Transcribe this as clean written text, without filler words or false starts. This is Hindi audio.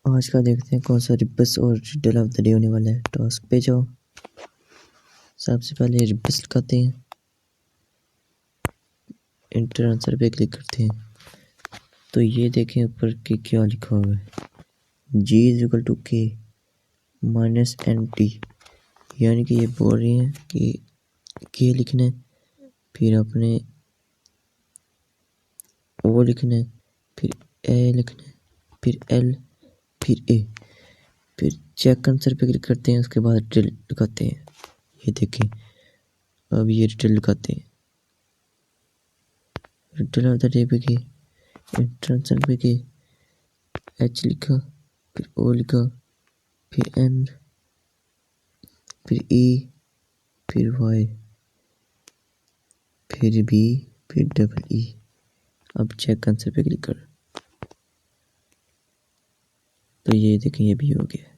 आज का देखते हैं कौन सा रिबस और रिडल ऑफ द डे होने वाला है। टास्क पे जाओ, सबसे पहले रिबस लगाते हैं, एंटर आंसर पे क्लिक करते हैं। तो ये देखें ऊपर के क्या लिखा हुआ है, G इज इक्वल टू के माइनस एन टी, यानी कि ये बोल रहे हैं कि के लिखना है, फिर अपने ओ लिखना है, फिर ए लिखना है, फिर एल, फिर ए, फिर चेक आंसर पे क्लिक करते हैं। उसके बाद रिडल लगाते हैं। ये देखें, अब ये रिडल लगाते हैं। रिडल ऑफ द डे पे गए, एंटर आंसर पे गए, एच लिखा, फिर ओ लिखा, फिर एन, फिर ई, फिर वाई, फिर बी, फिर डबल ई। अब चेक आंसर पे क्लिक कर, तो ये देखें ये भी हो गया।